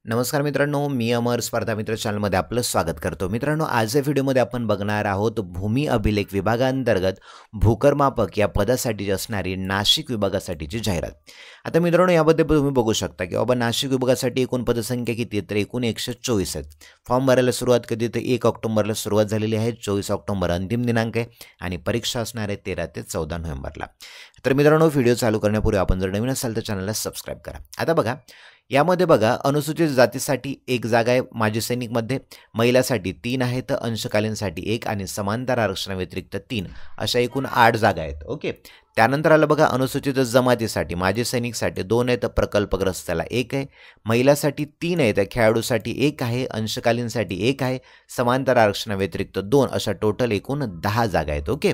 नमस्कार मित्रांनो, मी अमर स्पर्धा मित्र चॅनलमध्ये आपलं स्वागत करतो. मित्रांनो, आजच्या व्हिडिओमध्ये आपण बघणार आहोत भूमी अभिलेख विभागांतर्गत भूकरमापक या पदासाठी असणारी नाशिक विभागासाठीची जाहिरात. आता मित्रांनो, यामध्ये तुम्ही बघू शकता की बाबा नाशिक विभागासाठी एकूण पदसंख्या किती आहे, तर एकूण 124 आहेत. फॉर्म भरायला सुरुवात कधी, तर 1 ऑक्टोबरला सुरुवात झालेली आहे. 24 ऑक्टोबर अंतिम दिनांक आहे आणि परीक्षा असणार आहे 13 ते 14 नोव्हेंबरला. तर मित्रांनो, व्हिडिओ चालू करण्यापूर्वी आपण जर नवीन असाल तर चॅनलला सबस्क्राईब करा. आता बघा, यामध्ये बघा, अनुसूचित जातीसाठी 1 जागा आहे, माजी सैनिकमध्ये महिलासाठी 3 आहेत, अंशकालीनसाठी 1 आणि समांतर आरक्षणाव्यतिरिक्त 3 अशा एकूण 8 जागा आहेत. ओके. त्यानंतर आलं बघा, अनुसूचित जमातीसाठी माजी सैनिकसाठी 2 आहेत, प्रकल्पग्रस्ताला 1 आहे, महिलासाठी 3 आहेत, खेळाडूसाठी 1 आहे, अंशकालीनसाठी 1 आहे, समांतर आरक्षणाव्यतिरिक्त 2 अशा टोटल एकूण 10 जागा आहेत. ओके.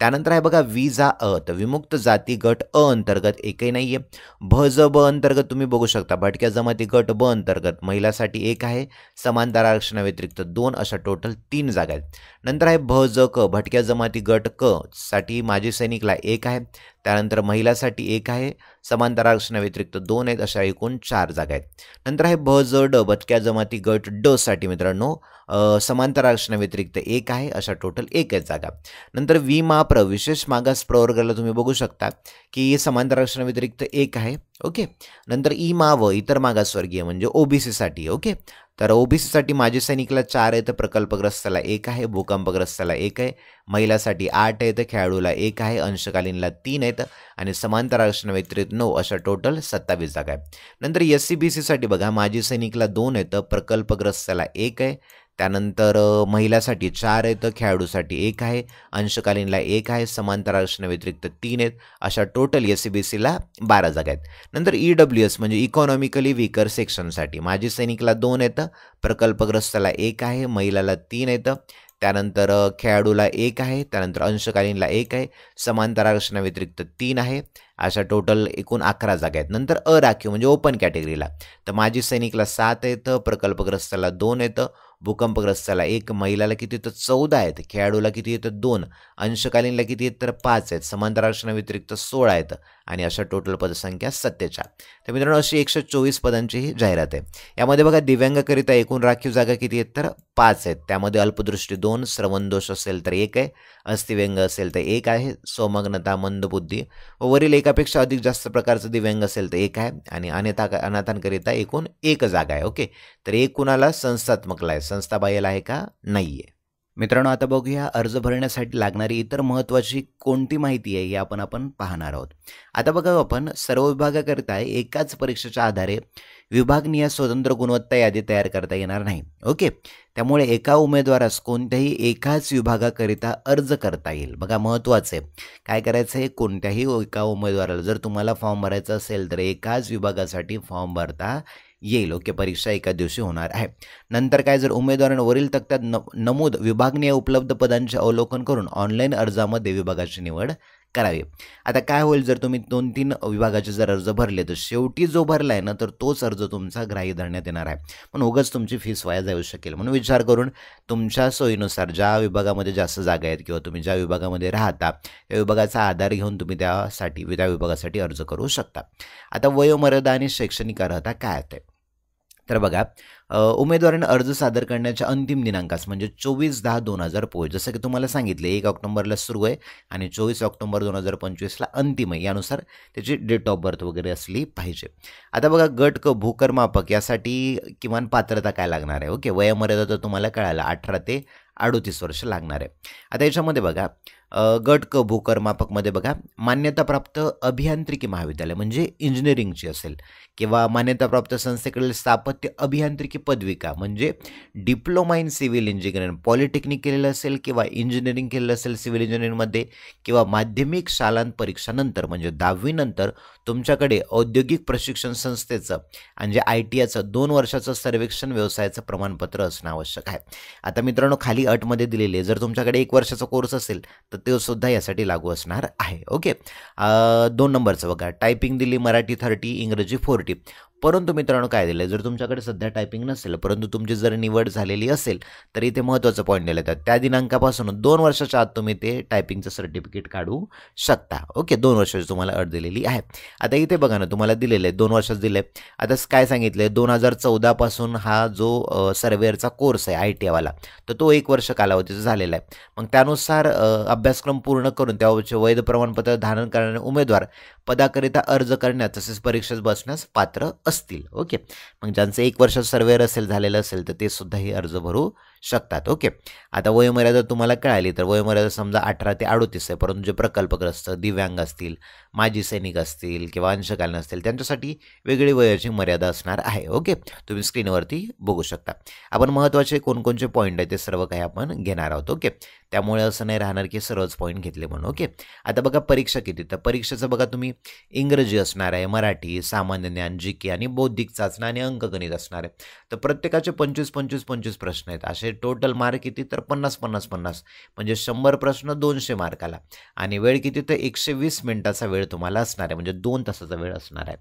त्यानंतर आहे बघा विजा अ, तर विमुक्त जाती गट अ अंतर्गत एकही नाही आहे. भ ज ब अंतर्गत तुम्ही बघू शकता, भटक्या जमाती गट ब अंतर्गत महिलासाठी 1 आहे, समांतर आरक्षणाव्यतिरिक्त 2 अशा टोटल 3 जागा आहेत. नंतर आहे भ ज क, भटक्या जमाती गट क साठी माजी सैनिकला 1 आहे, त्यानंतर महिलासाठी 1 आहे, समांतर आरक्षणाव्यतिरिक्त 2 आहेत, अशा एकूण 4 जागा आहेत. नंतर आहे भ ज ड, भटक्या जमाती गट ड साठी मित्रांनो समांतर आरक्षणाव्यतिरिक्त 1 आहे, अशा टोटल 1 आहेत जागा. नंतर वि मा प्र, विशेष मागास प्रवर्गाला तुम्ही बघू शकता की समांतर आरक्षणाव्यतिरिक्त 1 आहे. ओके. नंतर ई मा व, इतर मागासवर्गीय म्हणजे ओबीसीसाठी. ओके. तर ओबीसीसाठी माजी सैनिकला 4 आहेत, प्रकल्पग्रस्ताला 1 आहे, भूकंपग्रस्ताला 1 आहे, महिलासाठी 8 आहेत, खेळाडूला 1 आहे, अंशकालीनला 3 आहेत आणि समांतर आरक्षणाव्यतिरिक्त 9 अशा टोटल 27 जागा आहेत. नंतर SC-BC-साठी बघा, माजी सैनिकला 2 आहेत, प्रकल्पग्रस्ताला 1 आहे, त्यानंतर महिलासाठी 4 आहेत, खेळाडूसाठी 1 आहे, अंशकालीनला 1 आहे, समांतर आरक्षणाव्यतिरिक्त 3 आहेत, अशा टोटल SC-BC-ला 12 जागा आहेत. नंतर EWS म्हणजे इकॉनॉमिकली वीकर सेक्शनसाठी माजी सैनिकला 2 आहेत, प्रकल्पग्रस्ताला 1 आहे, महिलाला 3 आहेत, त्यानंतर खेळाडूला 1 आहे, त्यानंतर अंशकालीनला 1 आहे, समांतर आरक्षणाव्यतिरिक्त 3 आहे, अशा टोटल एकूण 11 जागा आहेत. नंतर अराखीव म्हणजे ओपन कॅटेगरीला तर माजी सैनिकला 7 आहेत, प्रकल्पग्रस्ताला 2 आहेत, भूकंपग्रस्ताला 1, महिलाला किती तर 14 आहेत, खेळाडूला किती येतं 2, अंशकालीनला किती आहेत तर 5 आहेत, समांतर आरक्षणाव्यतिरिक्त 16 आहेत आणि अशा टोटल पदसंख्या 47. तर मित्रांनो, अशी 124 पदांची ही जाहिरात आहे. यामध्ये बघा, दिव्यांगाकरिता एकूण राखीव जागा किती आहेत तर 5 आहेत. त्यामध्ये अल्पदृष्टी 2, श्रवणदोष असेल तर 1 आहे, अस्थिव्यंग असेल तर 1 आहे, स्वमग्नता, मंदबुद्धी व वरील एकापेक्षा अधिक जास्त प्रकारचं दिव्यांग असेल तर 1 आहे आणि अनाथांकरिता एकूण 1 जागा आहे. ओके. तर एक कुणाला संस्थात्मकला आहे, संस्थाबाह्यला आहे का नाही आहे. मित्रांनो, आता बघूया अर्ज भरण्यासाठी लागणारी इतर महत्त्वाची कोणती माहिती आहे हे आपण पाहणार आहोत. आता बघा, आपण सर्व विभागाकरिता एकाच परीक्षेच्या आधारे विभागनीय स्वतंत्र गुणवत्ता यादी तयार करता येणार नाही. ओके. त्यामुळे एका उमेदवारास कोणत्याही एकाच विभागाकरिता अर्ज करता येईल. बघा, महत्त्वाचं आहे काय करायचं आहे, कोणत्याही एका उमेदवाराला जर तुम्हाला फॉर्म भरायचा असेल तर एकाच विभागासाठी फॉर्म भरता येईल. ओके. परीक्षा एका दिवशी होणार आहे. नंतर काय, जर उमेदवारांना वरील तक्त्यात नमूद विभागनीय उपलब्ध पदांचे अवलोकन करून ऑनलाईन अर्जामध्ये विभागाची निवड करावी. आता काय होईल, जर तुम्ही 2-3 विभागाचे जर अर्ज भरले तर शेवटी जो भरला आहे ना, तर तोच अर्ज तुमचा ग्राह्य धरण्यात येणार आहे. पण उगाच तुमची फीस वाया जाऊ शकेल. म्हणून विचार करून तुमच्या सोयीनुसार ज्या विभागामध्ये जास्त जागा आहेत किंवा तुम्ही ज्या विभागामध्ये राहता त्या विभागाचा आधार घेऊन तुम्ही त्या विभागासाठी अर्ज करू शकता. आता वयोमर्यादा आणि शैक्षणिक अर्हता काय आहे तर बघा, उमेदवाराने अर्ज सादर करण्याच्या अंतिम दिनांकास म्हणजे 24/10/2025 जसं की तुम्हाला सांगितले 1 ऑक्टोबरला सुरू आहे आणि 24 ऑक्टोबर 2025ला अंतिम आहे. यानुसार त्याची डेट ऑफ बर्थ वगैरे असली पाहिजे. आता बघा, गट क भूकरमापक यासाठी किमान पात्रता काय लागणार आहे. ओके. वयोमर्यादा तर तुम्हाला कळालं, 18 ते 38 वर्ष लागणार आहे. आता याच्यामध्ये बघा, गट क भूकरमापकमध्ये बघा, मान्यताप्राप्त अभियांत्रिकी महाविद्यालय म्हणजे इंजिनिअरिंगची असेल किंवा मान्यताप्राप्त संस्थेकडील स्थापत्य अभियांत्रिकी पदविका म्हणजे diploma in civil engineering, polytechnic केलेलं असेल किंवा इंजिनिअरिंग केलेलं असेल सिव्हिल इंजिनिअरिंगमध्ये किंवा माध्यमिक शालांत परीक्षानंतर म्हणजे 10वी नंतर तुमच्याकडे औद्योगिक प्रशिक्षण संस्थेचं म्हणजे ITIचं 2 वर्षाचं सर्वेक्षण व्यवसायाचं प्रमाणपत्र असणं आवश्यक आहे. आता मित्रांनो, खाली अटमध्ये दिलेले जर तुमच्याकडे 1 वर्षाचा कोर्स असेल तर ते सुद्धा यासाठी लागू असणार आहे. ओके. 2 नंबरचं बघा, टायपिंग दिली मराठी 30, इंग्रजी 40, परंतु मित्रांनो काय दिलं, जर तुमच्याकडे सध्या टायपिंग नसेल परंतु तुमची जर निवड झालेली असेल तर इथे महत्त्वाचं पॉईंट दिलं जातं, त्या दिनांकापासून 2 वर्षाच्या आत तुम्ही ते टायपिंगचं सर्टिफिकेट काढू शकता. ओके, 2 वर्षाची तुम्हाला अट दिलेली आहे. आता इथे बघा ना, तुम्हाला दिलेलं आहे 2 वर्षाचं दिलं आहे. आता काय सांगितलं आहे, 2014 पासून हा जो सर्वेअरचा कोर्स आहे IT वाला, तर तो 1 वर्ष कालावधीचा झालेला आहे. मग त्यानुसार अभ्यासक्रम पूर्ण करून त्याचे वैध प्रमाणपत्र धारण करणारे उमेदवार पदाकरिता अर्ज करण्यास तसेच परीक्षेस बसण्यास पात्र असतील. ओके, मग ज्यांचं 1 वर्ष सर्वेअर झालेलं असेल तर ते सुद्धा हे अर्ज भरू शकतात. ओके, आता वयोमर्यादा तुम्हाला कळाली, तर वयोमर्यादा समजा 18 ते 38 आहे, परंतु जे प्रकल्पग्रस्त, दिव्यांग असतील, माजी सैनिक असतील किंवा अंशकालीन असतील त्यांच्यासाठी वेगळी वयाची मर्यादा असणार आहे. ओके, तुम्ही स्क्रीनवरती बघू शकता. आपण महत्त्वाचे कोणकोणचे पॉईंट आहे ते सर्व काही आपण घेणार आहोत. ओके, त्यामुळे असं नाही राहणार की सर्वच पॉईंट घेतले म्हणून. ओके, आता बघा परीक्षा किती, तर परीक्षेचं बघा तुम्ही इंग्रजी असणार आहे, मराठी, सामान्य ज्ञान, GK आणि बौद्धिक चाचणी आणि अंकगणित असणार आहे. तर प्रत्येकाचे 25 प्रश्न आहेत. असे टोटल मार्क किती, तर 50 म्हणजे 100 प्रश्न 200 मार्काला. आणि वेळ किती, तर 120 मिनिटाचा वेळ तुम्हाला असणार आहे, म्हणजे 2 तासाचा वेळ असणार आहे.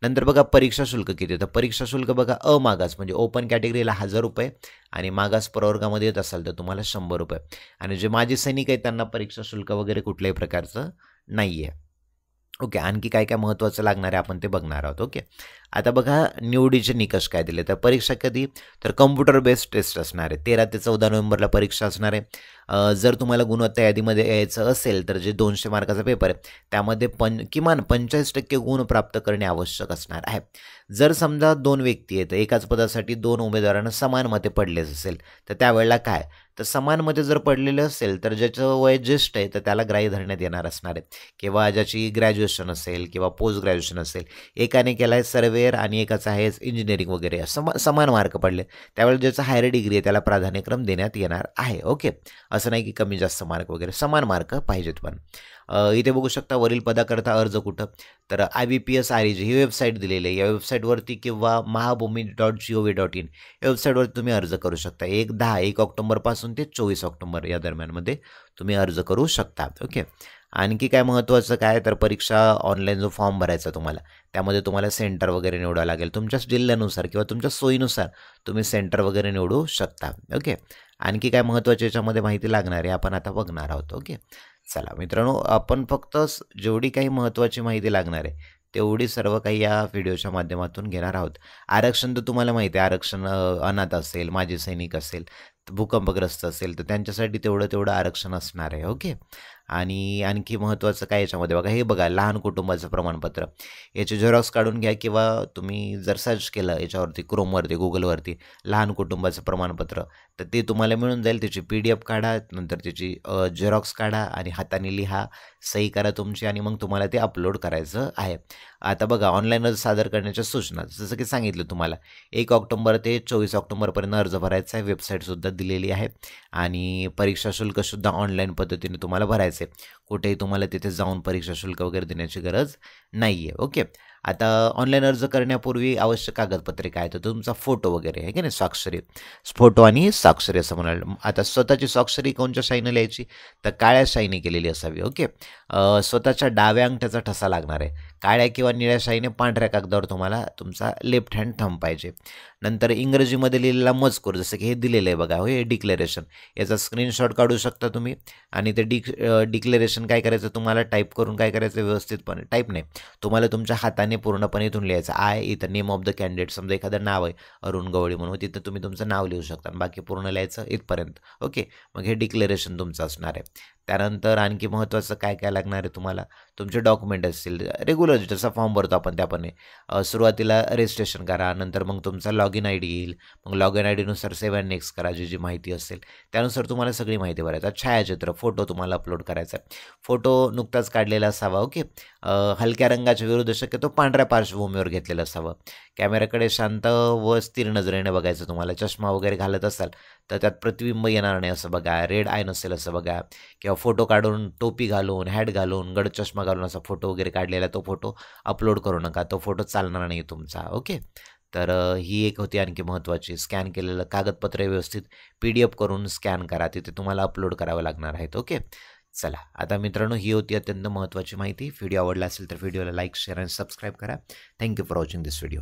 नंतर बघा परीक्षा शुल्क किती, तर परीक्षा शुल्क बघा अमागास म्हणजे ओपन कॅटेगरीला 1000 रुपये आणि मागास प्रवर्गामध्ये येत असाल तर तुम्हाला 100 रुपये. आणि जे माजी सैनिक आहेत त्यांना परीक्षा शुल्क वगैरे कुठल्याही प्रकारचं नाही आहे. ओके, आणखी काय काय महत्त्वाचं लागणार आहे आपण ते बघणार आहोत. ओके, आता बघा निवडीचे निकष काय दिले, तर परीक्षा कधी, तर कम्प्युटर बेस्ड टेस्ट असणार आहे. 13 ते 14 नोव्हेंबरला परीक्षा असणार आहे. जर तुम्हाला गुणवत्ता यादीमध्ये यायचं असेल तर जे 200 मार्काचा पेपर आहे त्यामध्ये किमान 45% गुण प्राप्त करणे आवश्यक असणार आहे. जर समजा 2 व्यक्ती आहेत, एकाच पदासाठी 2 उमेदवारांना समान मते पडलेच असेल तर त्यावेळेला काय, तर समान मते जर पडलेले असेल तर ज्याचं वय ज्येष्ठ आहे तर त्याला ग्राह्य धरण्यात येणार असणार आहे, किंवा ज्याची ग्रॅज्युएशन असेल किंवा पोस्ट ग्रॅज्युएशन असेल, एकाने केला आहे सर्वेअर आणि एकाचा आहे इंजिनिअरिंग वगैरे, समान मार्क पडले त्यावेळेला ज्याचा हायर डिग्री आहे त्याला प्राधान्यक्रम देण्यात येणार आहे. ओके, असं नाही की कमी जास्त मार्क वगैरे, समान मार्क पाहिजेत. पण इथे बघू शकता वरील पदाकरता अर्ज कुठं, तर IBPS REG ही वेबसाईट दिलेली आहे. या वेबसाईटवरती किंवा mahabhumi.gov.in या वेबसाईटवरती तुम्ही अर्ज करू शकता. 1 ऑक्टोबरपासून ते 24 ऑक्टोबर या दरम्यानमध्ये तुम्ही अर्ज करू शकता. ओके, आणखी काय महत्त्वाचं काय, तर परीक्षा ऑनलाईन जो फॉर्म भरायचा तुम्हाला त्यामध्ये तुम्हाला सेंटर वगैरे निवडावं लागेल. तुमच्या जिल्ह्यानुसार किंवा तुमच्या सोयीनुसार तुम्ही सेंटर वगैरे निवडू शकता. ओके, आणखी काय महत्त्वाची याच्यामध्ये माहिती लागणार आहे आपण आता बघणार आहोत. ओके, चला मित्रांनो, आपण फक्त जेवढी काही महत्त्वाची माहिती लागणार आहे तेवढी सर्व काही या व्हिडिओच्या माध्यमातून घेणार आहोत. आरक्षण तर तुम्हाला माहिती आहे, आरक्षण अनाथ असेल, माजी सैनिक असेल, भूकंपग्रस्त असेल तर त्यांच्यासाठी तेवढं आरक्षण असणार आहे. ओके, आणि आणखी महत्त्वाचं काय याच्यामध्ये बघा, हे बघा लहान कुटुंबाचं प्रमाणपत्र, याचे झेरॉक्स काढून घ्या किंवा तुम्ही जर सर्च केलं याच्यावरती क्रोमवरती गुगलवरती लहान कुटुंबाचं प्रमाणपत्र तर ते तुम्हाला मिळून जाईल. त्याची PDF काढा, नंतर त्याची झेरॉक्स काढा आणि हाताने लिहा, सही करा तुमची आणि मग तुम्हाला ते अपलोड करायचं आहे. आता बघा ऑनलाईन अर्ज सादर करण्याच्या सूचना, जसं की सांगितलं तुम्हाला 1 ऑक्टोबर ते 24 ऑक्टोबरपर्यंत अर्ज भरायचा आहे. वेबसाईटसुद्धा दिलेली आहे आणि परीक्षा शुल्कसुद्धा ऑनलाईन पद्धतीने तुम्हाला भरायचं आहे. कुठेही तुम्हाला तिथे जाऊन परीक्षा शुल्क वगैरे देण्याची गरज नाही आहे. ओके, आता ऑनलाईन अर्ज करण्यापूर्वी आवश्यक कागदपत्रे काय, तर तुमचा फोटो वगैरे आहे की नाही, स्वाक्षरी, फोटो आणि स्वाक्षरी असं म्हणाल. आता स्वतःची स्वाक्षरी कोणत्या शाईने लिहायची, तर काळ्या शाईने केलेली असावी. ओके, स्वतःच्या डाव्या अंगठ्याचा ठसा लागणार आहे. काळ्या किंवा निळ्या शाईने पांढऱ्या कागदावर तुम्हाला तुमचा लेफ्ट हँड थंब पाहिजे. नंतर इंग्रजीमध्ये लिहिलेला मजकूर, जसं की हे दिलेलं आहे बघा, हे डिक्लेरेशन, याचा स्क्रीनशॉट काढू शकता तुम्ही आणि ते डिक्लेरेशन काय करायचं तुम्हाला टाईप करून काय करायचं, व्यवस्थितपणे टाईप नाही, तुम्हाला तुमच्या हाताने पूर्णपणे इथून लिहायचं. इथं नेम ऑफ द कॅन्डिडेट, समजा एखादं नाव आहे अरुण गवळी म्हणून, तिथं तुम्ही तुमचं नाव लिहू शकता, बाकी पूर्ण लिहायचं इथपर्यंत. ओके, मग हे डिक्लेरेशन तुमचं असणार आहे. त्यानंतर आणखी महत्त्वाचं काय काय लागणार आहे तुम्हाला, तुमचे डॉक्युमेंट असतील रेग्युलर जसा फॉर्म भरतो आपण त्याप्रमाणे. सुरुवातीला रजिस्ट्रेशन करा, नंतर मग तुमचा लॉगिन ID येईल, मग लॉगिन IDनुसार सेव्ह अँड नेक्स्ट करा, जी माहिती असेल त्यानुसार तुम्हाला सगळी माहिती भरायचं. छायाचित्र, फोटो तुम्हाला अपलोड करायचा आहे. फोटो नुकताच काढलेला असावा. ओके, हलक्या रंगाच्या विरुद्ध शक्यतो पांढऱ्या पार्श्वभूमीवर घेतलेलं असावं. कॅमेऱ्याकडे शांत व स्थिर नजरेने बघायचं तुम्हाला. चष्मा वगैरे घालत असाल तर त्यात प्रतिबिंब येणार नाही असं बघा, रेड आय नसेल असं बघा, किंवा फोटो काढून टोपी घालून, हॅट घालून, गड चष्मा घालून असा फोटो वगैरे काढलेला तो फोटो अपलोड करू नका, तो फोटो चालणार नाही तुमचा. ओके, तर ही एक होती आणखी महत्त्वाची. स्कॅन केलेलं कागदपत्र व्यवस्थित PDF करून स्कॅन करा, तिथे तुम्हाला अपलोड करावं लागणार आहेत. ओके, चला आता मित्रांनो, ही होती अत्यंत महत्त्वाची माहिती. व्हिडिओ आवडला असेल तर व्हिडिओला लाईक, शेअर आणि सबस्क्राईब करा. Thank you for watching this video.